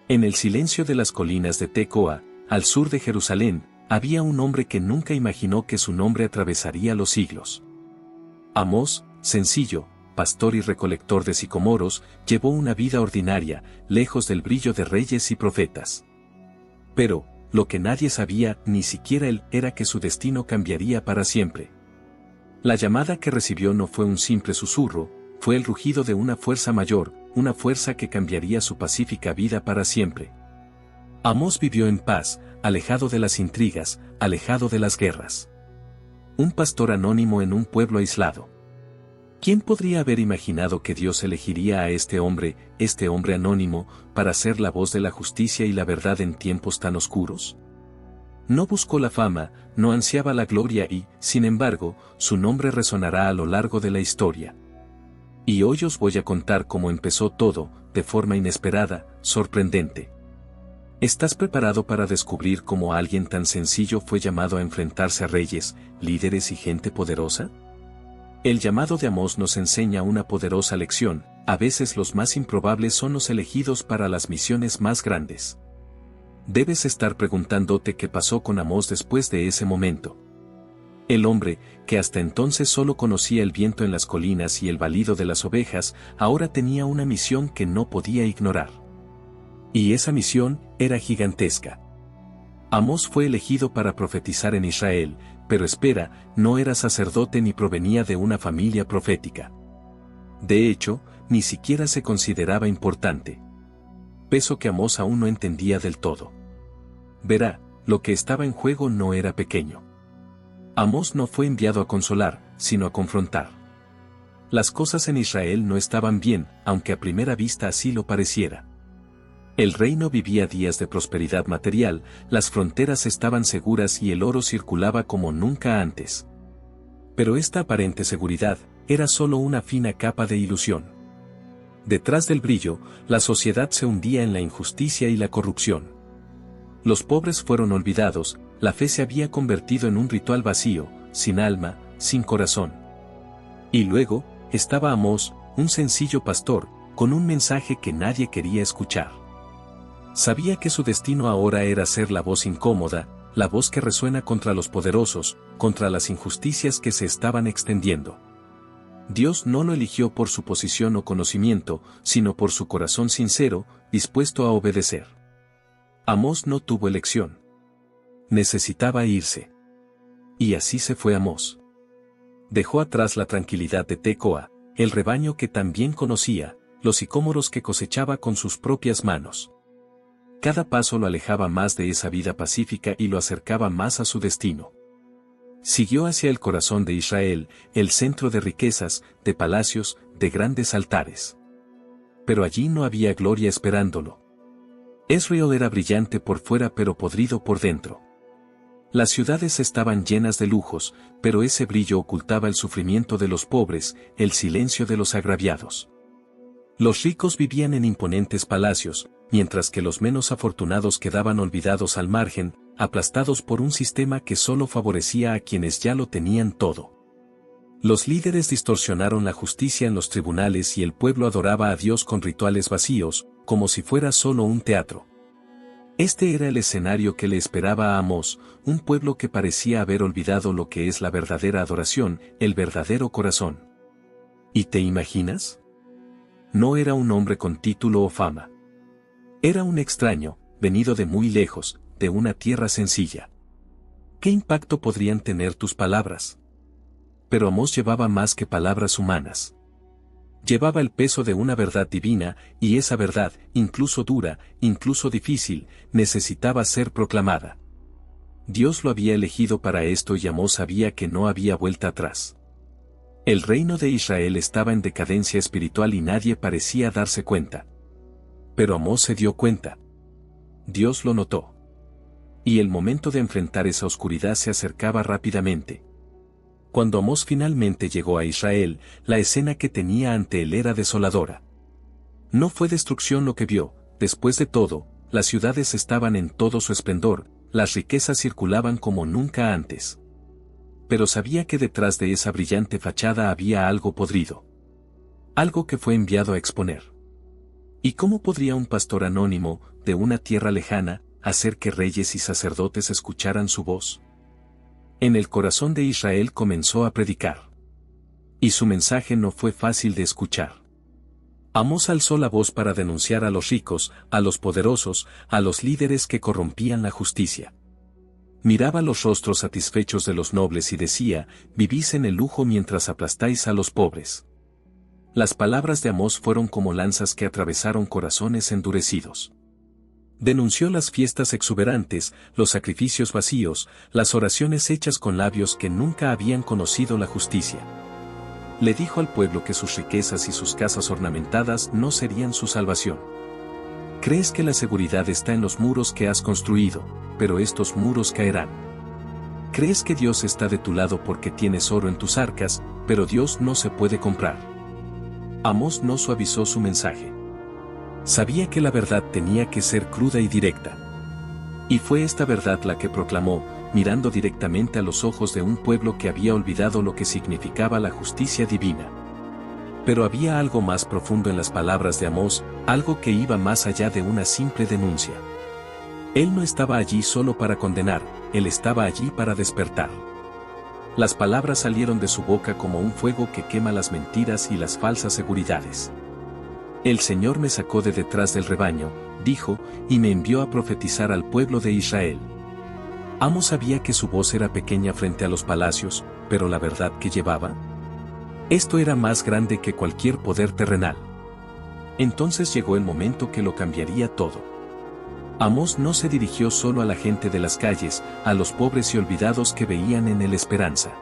En el silencio de las colinas de Tecoa, al sur de Jerusalén, había un hombre que nunca imaginó que su nombre atravesaría los siglos. Amós, sencillo, pastor y recolector de sicomoros, llevó una vida ordinaria, lejos del brillo de reyes y profetas. Pero, lo que nadie sabía, ni siquiera él, era que su destino cambiaría para siempre. La llamada que recibió no fue un simple susurro, fue el rugido de una fuerza mayor, una fuerza que cambiaría su pacífica vida para siempre. Amós vivió en paz, alejado de las intrigas, alejado de las guerras. Un pastor anónimo en un pueblo aislado. ¿Quién podría haber imaginado que Dios elegiría a este hombre anónimo, para ser la voz de la justicia y la verdad en tiempos tan oscuros? No buscó la fama, no ansiaba la gloria y, sin embargo, su nombre resonará a lo largo de la historia. Y hoy os voy a contar cómo empezó todo, de forma inesperada, sorprendente. ¿Estás preparado para descubrir cómo alguien tan sencillo fue llamado a enfrentarse a reyes, líderes y gente poderosa? El llamado de Amós nos enseña una poderosa lección: a veces los más improbables son los elegidos para las misiones más grandes. Debes estar preguntándote qué pasó con Amós después de ese momento. El hombre, que hasta entonces solo conocía el viento en las colinas y el balido de las ovejas, ahora tenía una misión que no podía ignorar. Y esa misión era gigantesca. Amós fue elegido para profetizar en Israel, pero espera, no era sacerdote ni provenía de una familia profética. De hecho, ni siquiera se consideraba importante. Peso que Amós aún no entendía del todo. Verá, lo que estaba en juego no era pequeño. Amós no fue enviado a consolar, sino a confrontar. Las cosas en Israel no estaban bien, aunque a primera vista así lo pareciera. El reino vivía días de prosperidad material, las fronteras estaban seguras y el oro circulaba como nunca antes. Pero esta aparente seguridad era solo una fina capa de ilusión. Detrás del brillo, la sociedad se hundía en la injusticia y la corrupción. Los pobres fueron olvidados, la fe se había convertido en un ritual vacío, sin alma, sin corazón. Y luego, estaba Amós, un sencillo pastor, con un mensaje que nadie quería escuchar. Sabía que su destino ahora era ser la voz incómoda, la voz que resuena contra los poderosos, contra las injusticias que se estaban extendiendo. Dios no lo eligió por su posición o conocimiento, sino por su corazón sincero, dispuesto a obedecer. Amós no tuvo elección. Necesitaba irse. Y así se fue Amós. Dejó atrás la tranquilidad de Tecoa, el rebaño que también conocía, los sicómoros que cosechaba con sus propias manos. Cada paso lo alejaba más de esa vida pacífica y lo acercaba más a su destino. Siguió hacia el corazón de Israel, el centro de riquezas, de palacios, de grandes altares. Pero allí no había gloria esperándolo. Israel era brillante por fuera pero podrido por dentro. Las ciudades estaban llenas de lujos, pero ese brillo ocultaba el sufrimiento de los pobres, el silencio de los agraviados. Los ricos vivían en imponentes palacios, mientras que los menos afortunados quedaban olvidados al margen, aplastados por un sistema que solo favorecía a quienes ya lo tenían todo. Los líderes distorsionaron la justicia en los tribunales y el pueblo adoraba a Dios con rituales vacíos, como si fuera solo un teatro. Este era el escenario que le esperaba a Amós, un pueblo que parecía haber olvidado lo que es la verdadera adoración, el verdadero corazón. ¿Y te imaginas? No era un hombre con título o fama. Era un extraño, venido de muy lejos, de una tierra sencilla. ¿Qué impacto podrían tener tus palabras? Pero Amós llevaba más que palabras humanas. Llevaba el peso de una verdad divina, y esa verdad, incluso dura, incluso difícil, necesitaba ser proclamada. Dios lo había elegido para esto y Amós sabía que no había vuelta atrás. El reino de Israel estaba en decadencia espiritual y nadie parecía darse cuenta. Pero Amós se dio cuenta. Dios lo notó. Y el momento de enfrentar esa oscuridad se acercaba rápidamente. Cuando Amós finalmente llegó a Israel, la escena que tenía ante él era desoladora. No fue destrucción lo que vio, después de todo, las ciudades estaban en todo su esplendor, las riquezas circulaban como nunca antes. Pero sabía que detrás de esa brillante fachada había algo podrido. Algo que fue enviado a exponer. ¿Y cómo podría un pastor anónimo, de una tierra lejana, hacer que reyes y sacerdotes escucharan su voz? En el corazón de Israel comenzó a predicar. Y su mensaje no fue fácil de escuchar. Amós alzó la voz para denunciar a los ricos, a los poderosos, a los líderes que corrompían la justicia. Miraba los rostros satisfechos de los nobles y decía: vivís en el lujo mientras aplastáis a los pobres. Las palabras de Amós fueron como lanzas que atravesaron corazones endurecidos. Denunció las fiestas exuberantes, los sacrificios vacíos, las oraciones hechas con labios que nunca habían conocido la justicia. Le dijo al pueblo que sus riquezas y sus casas ornamentadas no serían su salvación. Crees que la seguridad está en los muros que has construido, pero estos muros caerán. Crees que Dios está de tu lado porque tienes oro en tus arcas, pero Dios no se puede comprar. Amós no suavizó su mensaje. Sabía que la verdad tenía que ser cruda y directa. Y fue esta verdad la que proclamó, mirando directamente a los ojos de un pueblo que había olvidado lo que significaba la justicia divina. Pero había algo más profundo en las palabras de Amós, algo que iba más allá de una simple denuncia. Él no estaba allí solo para condenar, él estaba allí para despertar. Las palabras salieron de su boca como un fuego que quema las mentiras y las falsas seguridades. El Señor me sacó de detrás del rebaño, dijo, y me envió a profetizar al pueblo de Israel. Amós sabía que su voz era pequeña frente a los palacios, pero la verdad que llevaba, esto era más grande que cualquier poder terrenal. Entonces llegó el momento que lo cambiaría todo. Amós no se dirigió solo a la gente de las calles, a los pobres y olvidados que veían en él esperanza.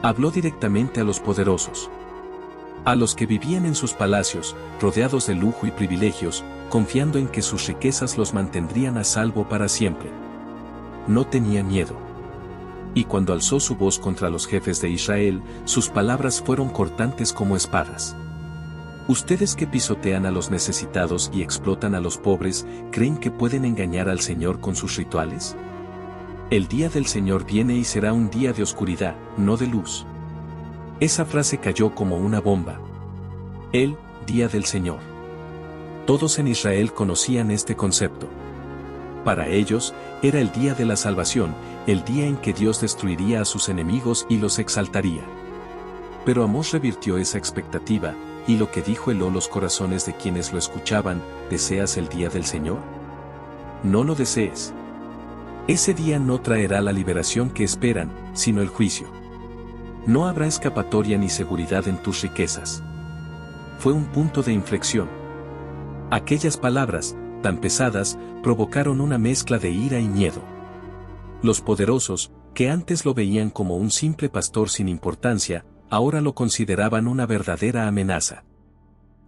Habló directamente a los poderosos. A los que vivían en sus palacios, rodeados de lujo y privilegios, confiando en que sus riquezas los mantendrían a salvo para siempre. No tenía miedo. Y cuando alzó su voz contra los jefes de Israel, sus palabras fueron cortantes como espadas. Ustedes que pisotean a los necesitados y explotan a los pobres, ¿creen que pueden engañar al Señor con sus rituales? El día del Señor viene y será un día de oscuridad, no de luz. Esa frase cayó como una bomba. El día del Señor. Todos en Israel conocían este concepto. Para ellos, era el día de la salvación, el día en que Dios destruiría a sus enemigos y los exaltaría. Pero Amós revirtió esa expectativa, y lo que dijo heló los corazones de quienes lo escuchaban: ¿deseas el día del Señor? No lo desees. Ese día no traerá la liberación que esperan, sino el juicio. No habrá escapatoria ni seguridad en tus riquezas. Fue un punto de inflexión. Aquellas palabras, tan pesadas, provocaron una mezcla de ira y miedo. Los poderosos, que antes lo veían como un simple pastor sin importancia, ahora lo consideraban una verdadera amenaza.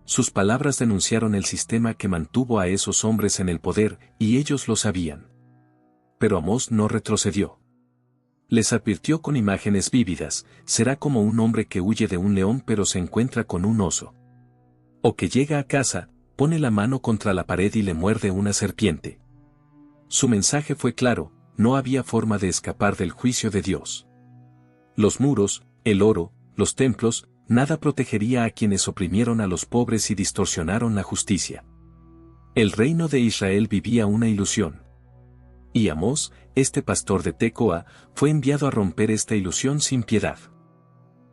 Sus palabras denunciaron el sistema que mantuvo a esos hombres en el poder, y ellos lo sabían. Pero Amós no retrocedió. Les advirtió con imágenes vívidas: será como un hombre que huye de un león pero se encuentra con un oso. O que llega a casa, pone la mano contra la pared y le muerde una serpiente. Su mensaje fue claro: no había forma de escapar del juicio de Dios. Los muros, el oro, los templos, nada protegería a quienes oprimieron a los pobres y distorsionaron la justicia. El reino de Israel vivía una ilusión. Y Amós, este pastor de Tecoa, fue enviado a romper esta ilusión sin piedad.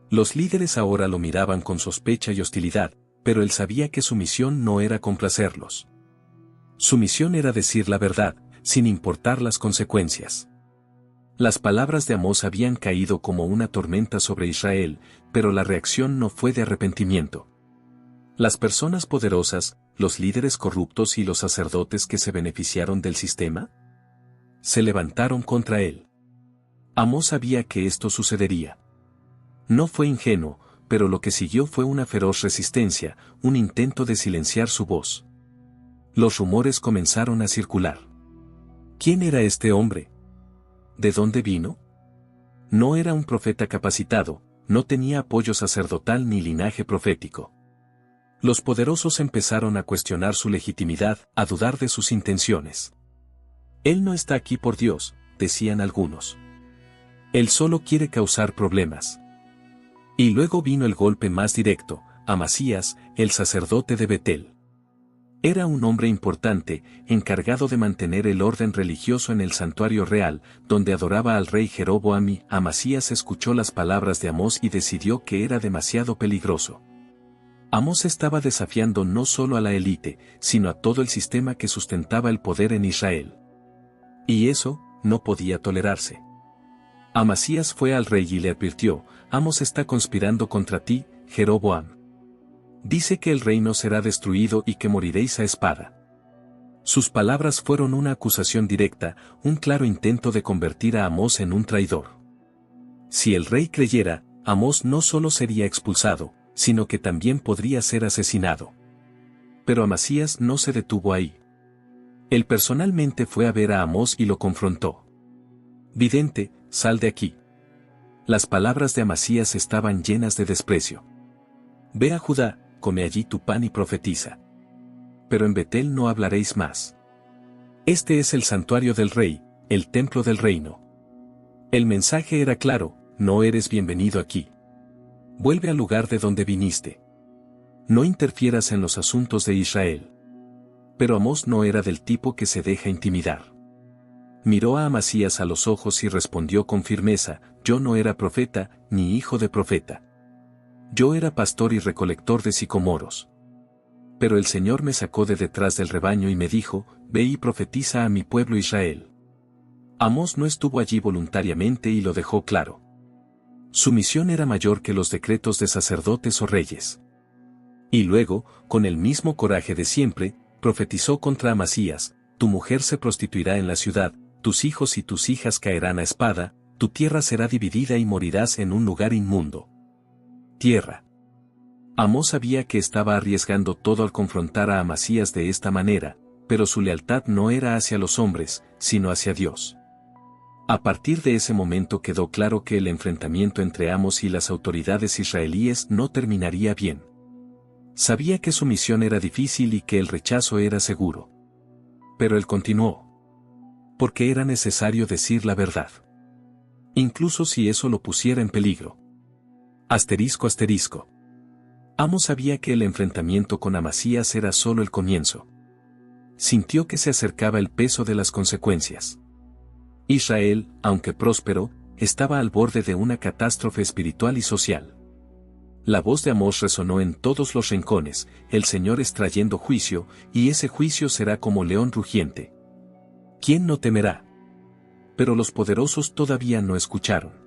Los líderes ahora lo miraban con sospecha y hostilidad, pero él sabía que su misión no era complacerlos. Su misión era decir la verdad, sin importar las consecuencias. Las palabras de Amós habían caído como una tormenta sobre Israel, pero la reacción no fue de arrepentimiento. Las personas poderosas, los líderes corruptos y los sacerdotes que se beneficiaron del sistema, se levantaron contra él. Amós sabía que esto sucedería. No fue ingenuo, pero lo que siguió fue una feroz resistencia, un intento de silenciar su voz. Los rumores comenzaron a circular. ¿Quién era este hombre? ¿De dónde vino? No era un profeta capacitado, no tenía apoyo sacerdotal ni linaje profético. Los poderosos empezaron a cuestionar su legitimidad, a dudar de sus intenciones. Él no está aquí por Dios, decían algunos. Él solo quiere causar problemas. Y luego vino el golpe más directo: Amasías, el sacerdote de Betel. Era un hombre importante, encargado de mantener el orden religioso en el santuario real, donde adoraba al rey Jeroboam. Amasías escuchó las palabras de Amós y decidió que era demasiado peligroso. Amós estaba desafiando no solo a la élite, sino a todo el sistema que sustentaba el poder en Israel. Y eso no podía tolerarse. Amasías fue al rey y le advirtió: Amós está conspirando contra ti, Jeroboam. Dice que el reino será destruido y que moriréis a espada. Sus palabras fueron una acusación directa, un claro intento de convertir a Amós en un traidor. Si el rey creyera, Amós no solo sería expulsado, sino que también podría ser asesinado. Pero Amasías no se detuvo ahí. Él personalmente fue a ver a Amós y lo confrontó. Vidente, sal de aquí. Las palabras de Amasías estaban llenas de desprecio. Ve a Judá, come allí tu pan y profetiza. Pero en Betel no hablaréis más. Este es el santuario del rey, el templo del reino. El mensaje era claro: no eres bienvenido aquí. Vuelve al lugar de donde viniste. No interfieras en los asuntos de Israel. Pero Amós no era del tipo que se deja intimidar. Miró a Amasías a los ojos y respondió con firmeza: yo no era profeta, ni hijo de profeta. Yo era pastor y recolector de sicomoros. Pero el Señor me sacó de detrás del rebaño y me dijo: ve y profetiza a mi pueblo Israel. Amós no estuvo allí voluntariamente y lo dejó claro. Su misión era mayor que los decretos de sacerdotes o reyes. Y luego, con el mismo coraje de siempre, profetizó contra Amasías: tu mujer se prostituirá en la ciudad, tus hijos y tus hijas caerán a espada, tu tierra será dividida y morirás en un lugar inmundo. Tierra. Amós sabía que estaba arriesgando todo al confrontar a Amasías de esta manera, pero su lealtad no era hacia los hombres, sino hacia Dios. A partir de ese momento quedó claro que el enfrentamiento entre Amós y las autoridades israelíes no terminaría bien. Sabía que su misión era difícil y que el rechazo era seguro. Pero él continuó. Porque era necesario decir la verdad. Incluso si eso lo pusiera en peligro. Asterisco. Amós sabía que el enfrentamiento con Amasías era solo el comienzo. Sintió que se acercaba el peso de las consecuencias. Israel, aunque próspero, estaba al borde de una catástrofe espiritual y social. La voz de Amós resonó en todos los rincones: el Señor está trayendo juicio, y ese juicio será como león rugiente. ¿Quién no temerá? Pero los poderosos todavía no escucharon.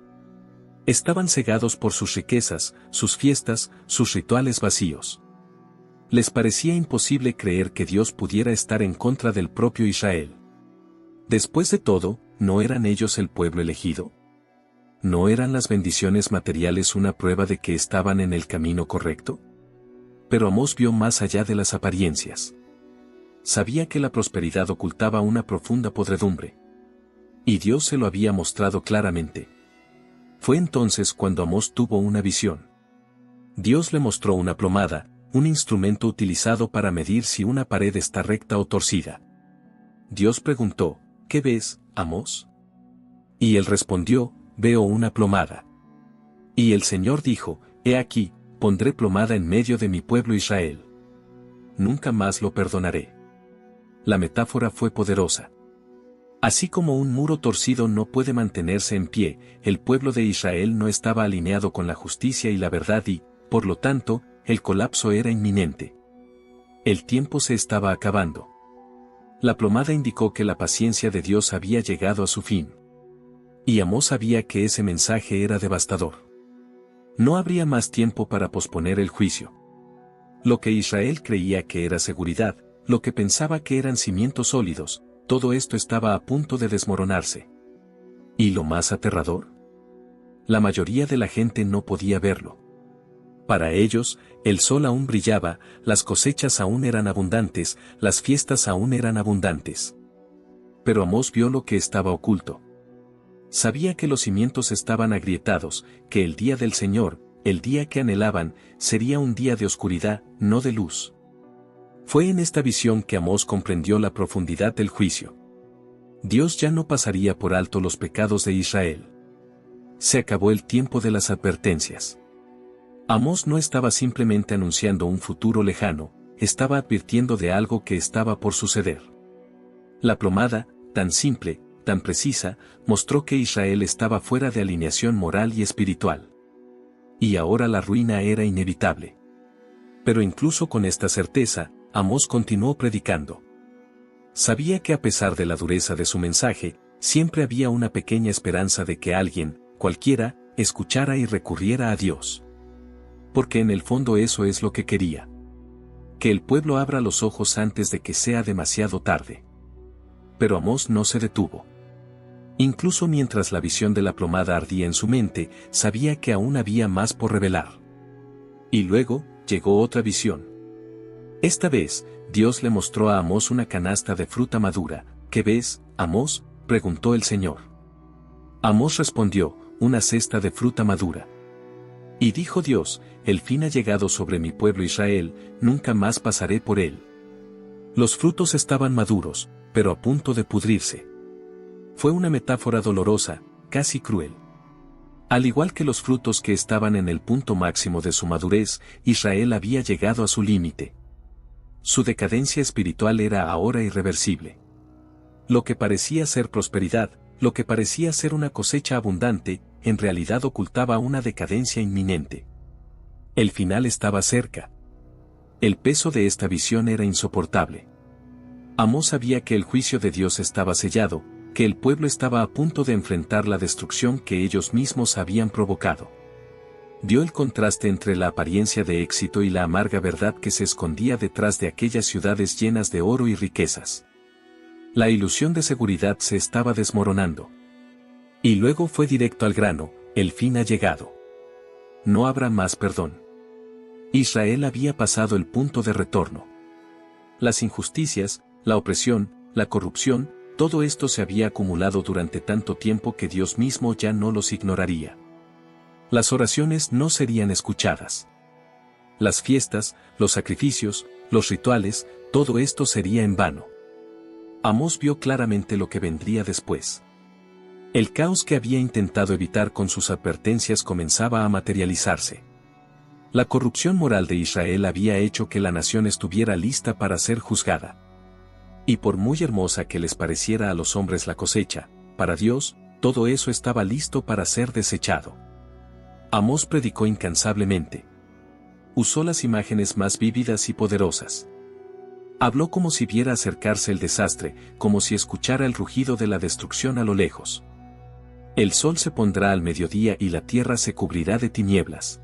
Estaban cegados por sus riquezas, sus fiestas, sus rituales vacíos. Les parecía imposible creer que Dios pudiera estar en contra del propio Israel. Después de todo, ¿no eran ellos el pueblo elegido? ¿No eran las bendiciones materiales una prueba de que estaban en el camino correcto? Pero Amós vio más allá de las apariencias. Sabía que la prosperidad ocultaba una profunda podredumbre. Y Dios se lo había mostrado claramente. Fue entonces cuando Amós tuvo una visión. Dios le mostró una plomada, un instrumento utilizado para medir si una pared está recta o torcida. Dios preguntó: ¿qué ves, Amós? Y él respondió: veo una plomada. Y el Señor dijo: he aquí, pondré plomada en medio de mi pueblo Israel. Nunca más lo perdonaré. La metáfora fue poderosa. Así como un muro torcido no puede mantenerse en pie, el pueblo de Israel no estaba alineado con la justicia y la verdad y, por lo tanto, el colapso era inminente. El tiempo se estaba acabando. La plomada indicó que la paciencia de Dios había llegado a su fin. Y Amós sabía que ese mensaje era devastador. No habría más tiempo para posponer el juicio. Lo que Israel creía que era seguridad, lo que pensaba que eran cimientos sólidos, todo esto estaba a punto de desmoronarse. ¿Y lo más aterrador? La mayoría de la gente no podía verlo. Para ellos, el sol aún brillaba, las cosechas aún eran abundantes, las fiestas aún eran abundantes. Pero Amós vio lo que estaba oculto. Sabía que los cimientos estaban agrietados, que el día del Señor, el día que anhelaban, sería un día de oscuridad, no de luz. Fue en esta visión que Amós comprendió la profundidad del juicio. Dios ya no pasaría por alto los pecados de Israel. Se acabó el tiempo de las advertencias. Amós no estaba simplemente anunciando un futuro lejano, estaba advirtiendo de algo que estaba por suceder. La plomada, tan simple, tan precisa, mostró que Israel estaba fuera de alineación moral y espiritual. Y ahora la ruina era inevitable. Pero incluso con esta certeza, Amós continuó predicando. Sabía que a pesar de la dureza de su mensaje, siempre había una pequeña esperanza de que alguien, cualquiera, escuchara y recurriera a Dios. Porque en el fondo eso es lo que quería. Que el pueblo abra los ojos antes de que sea demasiado tarde. Pero Amós no se detuvo. Incluso mientras la visión de la plomada ardía en su mente, sabía que aún había más por revelar. Y luego, llegó otra visión. Esta vez, Dios le mostró a Amós una canasta de fruta madura. ¿Qué ves, Amós?, preguntó el Señor. Amós respondió, una cesta de fruta madura. Y dijo Dios, el fin ha llegado sobre mi pueblo Israel, nunca más pasaré por él. Los frutos estaban maduros, pero a punto de pudrirse. Fue una metáfora dolorosa, casi cruel. Al igual que los frutos que estaban en el punto máximo de su madurez, Israel había llegado a su límite. Su decadencia espiritual era ahora irreversible. Lo que parecía ser prosperidad, lo que parecía ser una cosecha abundante, en realidad ocultaba una decadencia inminente. El final estaba cerca. El peso de esta visión era insoportable. Amós sabía que el juicio de Dios estaba sellado, que el pueblo estaba a punto de enfrentar la destrucción que ellos mismos habían provocado. Vio el contraste entre la apariencia de éxito y la amarga verdad que se escondía detrás de aquellas ciudades llenas de oro y riquezas. La ilusión de seguridad se estaba desmoronando. Y luego fue directo al grano, el fin ha llegado. No habrá más perdón. Israel había pasado el punto de retorno. Las injusticias, la opresión, la corrupción, todo esto se había acumulado durante tanto tiempo que Dios mismo ya no los ignoraría. Las oraciones no serían escuchadas. Las fiestas, los sacrificios, los rituales, todo esto sería en vano. Amós vio claramente lo que vendría después. El caos que había intentado evitar con sus advertencias comenzaba a materializarse. La corrupción moral de Israel había hecho que la nación estuviera lista para ser juzgada. Y por muy hermosa que les pareciera a los hombres la cosecha, para Dios, todo eso estaba listo para ser desechado. Amós predicó incansablemente. Usó las imágenes más vívidas y poderosas. Habló como si viera acercarse el desastre, como si escuchara el rugido de la destrucción a lo lejos. El sol se pondrá al mediodía y la tierra se cubrirá de tinieblas.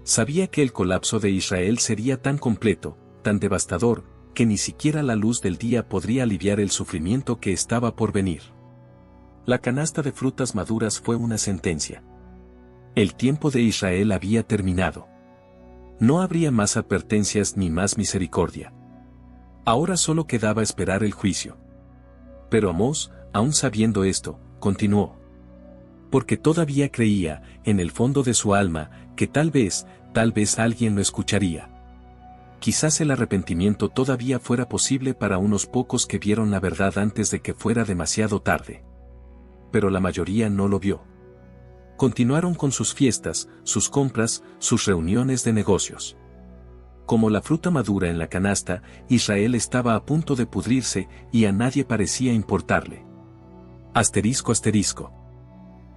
Sabía que el colapso de Israel sería tan completo, tan devastador, que ni siquiera la luz del día podría aliviar el sufrimiento que estaba por venir. La canasta de frutas maduras fue una sentencia. El tiempo de Israel había terminado. No habría más advertencias ni más misericordia. Ahora solo quedaba esperar el juicio. Pero Amós, aun sabiendo esto, continuó. Porque todavía creía, en el fondo de su alma, que tal vez alguien lo escucharía. Quizás el arrepentimiento todavía fuera posible para unos pocos que vieron la verdad antes de que fuera demasiado tarde. Pero la mayoría no lo vio. Continuaron con sus fiestas, sus compras, sus reuniones de negocios. Como la fruta madura en la canasta, Israel estaba a punto de pudrirse y a nadie parecía importarle. Asterisco.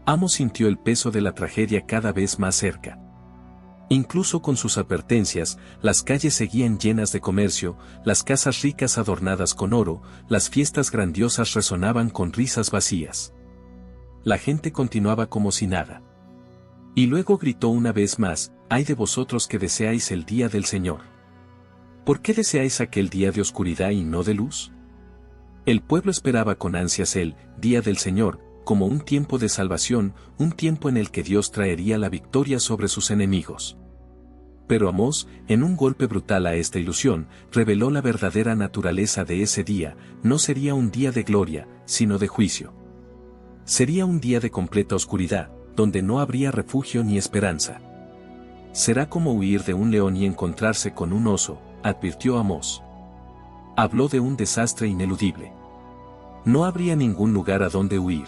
Amós sintió el peso de la tragedia cada vez más cerca. Incluso con sus advertencias, las calles seguían llenas de comercio, las casas ricas adornadas con oro, las fiestas grandiosas resonaban con risas vacías. La gente continuaba como si nada. Y luego gritó una vez más, «¡Ay de vosotros que deseáis el día del Señor! ¿Por qué deseáis aquel día de oscuridad y no de luz?» El pueblo esperaba con ansias el día del Señor, como un tiempo de salvación, un tiempo en el que Dios traería la victoria sobre sus enemigos. Pero Amós, en un golpe brutal a esta ilusión, reveló la verdadera naturaleza de ese día. No sería un día de gloria, sino de juicio. Sería un día de completa oscuridad, donde no habría refugio ni esperanza. Será como huir de un león y encontrarse con un oso, advirtió Amós. Habló de un desastre ineludible. No habría ningún lugar a donde huir.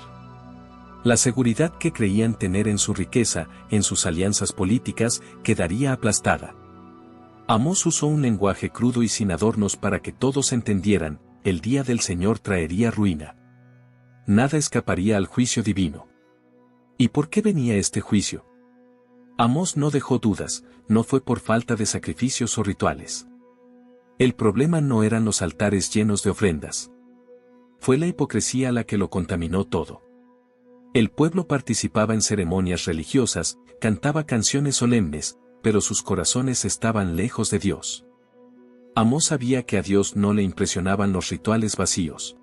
La seguridad que creían tener en su riqueza, en sus alianzas políticas, quedaría aplastada. Amós usó un lenguaje crudo y sin adornos para que todos entendieran: el día del Señor traería ruina. Nada escaparía al juicio divino. ¿Y por qué venía este juicio? Amós no dejó dudas, no fue por falta de sacrificios o rituales. El problema no eran los altares llenos de ofrendas. Fue la hipocresía la que lo contaminó todo. El pueblo participaba en ceremonias religiosas, cantaba canciones solemnes, pero sus corazones estaban lejos de Dios. Amós sabía que a Dios no le impresionaban los rituales vacíos.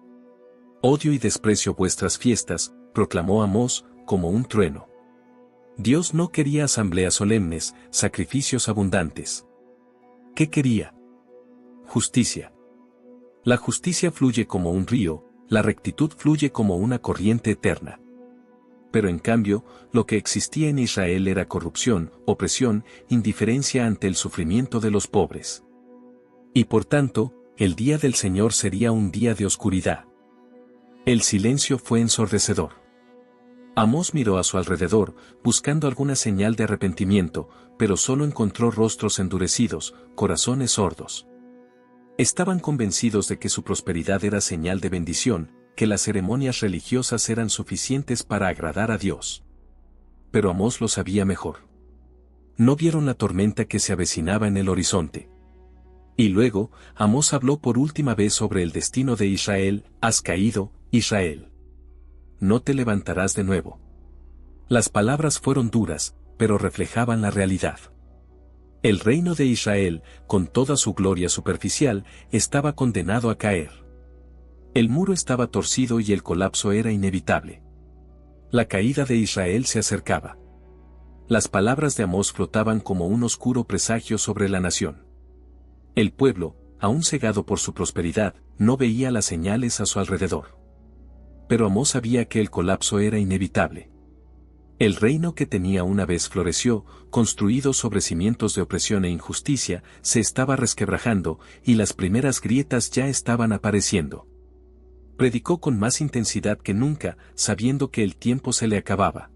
Odio y desprecio vuestras fiestas, proclamó Amós, como un trueno. Dios no quería asambleas solemnes, sacrificios abundantes. ¿Qué quería? Justicia. La justicia fluye como un río, la rectitud fluye como una corriente eterna. Pero en cambio, lo que existía en Israel era corrupción, opresión, indiferencia ante el sufrimiento de los pobres. Y por tanto, el día del Señor sería un día de oscuridad. El silencio fue ensordecedor. Amós miró a su alrededor, buscando alguna señal de arrepentimiento, pero solo encontró rostros endurecidos, corazones sordos. Estaban convencidos de que su prosperidad era señal de bendición, que las ceremonias religiosas eran suficientes para agradar a Dios. Pero Amós lo sabía mejor. No vieron la tormenta que se avecinaba en el horizonte. Y luego, Amós habló por última vez sobre el destino de Israel: has caído, Israel. No te levantarás de nuevo. Las palabras fueron duras, pero reflejaban la realidad. El reino de Israel, con toda su gloria superficial, estaba condenado a caer. El muro estaba torcido y el colapso era inevitable. La caída de Israel se acercaba. Las palabras de Amós flotaban como un oscuro presagio sobre la nación. El pueblo, aún cegado por su prosperidad, no veía las señales a su alrededor. Pero Amós sabía que el colapso era inevitable. El reino que tenía una vez floreció, construido sobre cimientos de opresión e injusticia, se estaba resquebrajando, y las primeras grietas ya estaban apareciendo. Predicó con más intensidad que nunca, sabiendo que el tiempo se le acababa.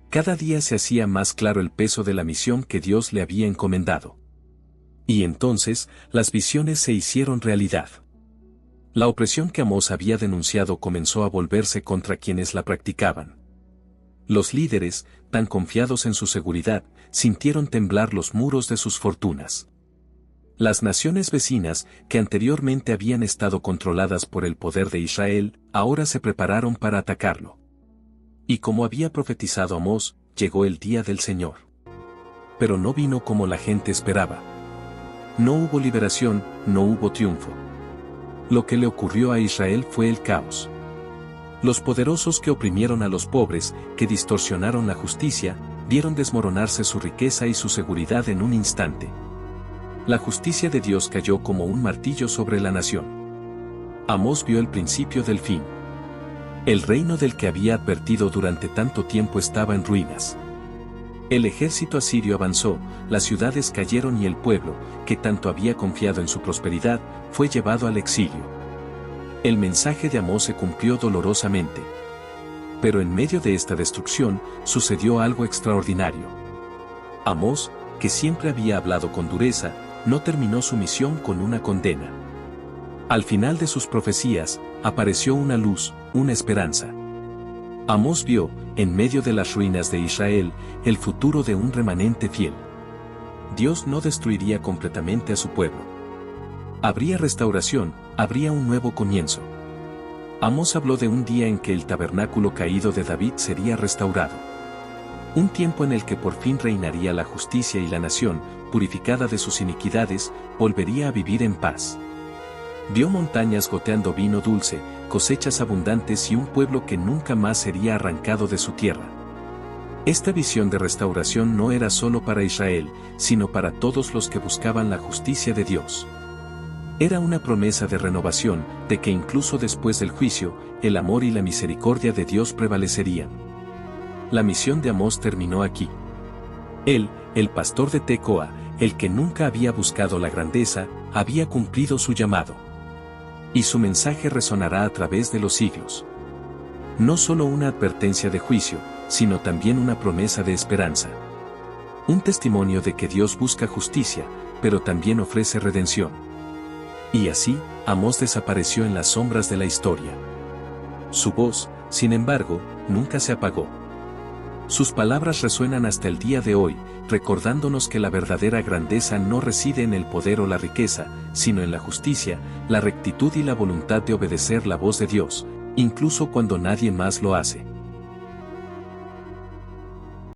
Cada día se hacía más claro el peso de la misión que Dios le había encomendado. Y entonces, las visiones se hicieron realidad. La opresión que Amós había denunciado comenzó a volverse contra quienes la practicaban. Los líderes, tan confiados en su seguridad, sintieron temblar los muros de sus fortunas. Las naciones vecinas, que anteriormente habían estado controladas por el poder de Israel, ahora se prepararon para atacarlo. Y como había profetizado Amós, llegó el día del Señor. Pero no vino como la gente esperaba. No hubo liberación, no hubo triunfo. Lo que le ocurrió a Israel fue el caos. Los poderosos que oprimieron a los pobres, que distorsionaron la justicia, vieron desmoronarse su riqueza y su seguridad en un instante. La justicia de Dios cayó como un martillo sobre la nación. Amós vio el principio del fin. El reino del que había advertido durante tanto tiempo estaba en ruinas. El ejército asirio avanzó, las ciudades cayeron y el pueblo, que tanto había confiado en su prosperidad, fue llevado al exilio. El mensaje de Amós se cumplió dolorosamente. Pero en medio de esta destrucción, sucedió algo extraordinario. Amós, que siempre había hablado con dureza, no terminó su misión con una condena. Al final de sus profecías, apareció una luz, una esperanza. Amós vio, en medio de las ruinas de Israel, el futuro de un remanente fiel. Dios no destruiría completamente a su pueblo. Habría restauración, habría un nuevo comienzo. Amós habló de un día en que el tabernáculo caído de David sería restaurado. Un tiempo en el que por fin reinaría la justicia y la nación, purificada de sus iniquidades, volvería a vivir en paz. Vio montañas goteando vino dulce, cosechas abundantes y un pueblo que nunca más sería arrancado de su tierra. Esta visión de restauración no era solo para Israel, sino para todos los que buscaban la justicia de Dios. Era una promesa de renovación, de que incluso después del juicio, el amor y la misericordia de Dios prevalecerían. La misión de Amós terminó aquí. Él, el pastor de Tecoa, el que nunca había buscado la grandeza, había cumplido su llamado. Y su mensaje resonará a través de los siglos. No solo una advertencia de juicio, sino también una promesa de esperanza. Un testimonio de que Dios busca justicia, pero también ofrece redención. Y así, Amós desapareció en las sombras de la historia. Su voz, sin embargo, nunca se apagó. Sus palabras resuenan hasta el día de hoy, recordándonos que la verdadera grandeza no reside en el poder o la riqueza, sino en la justicia, la rectitud y la voluntad de obedecer la voz de Dios, incluso cuando nadie más lo hace.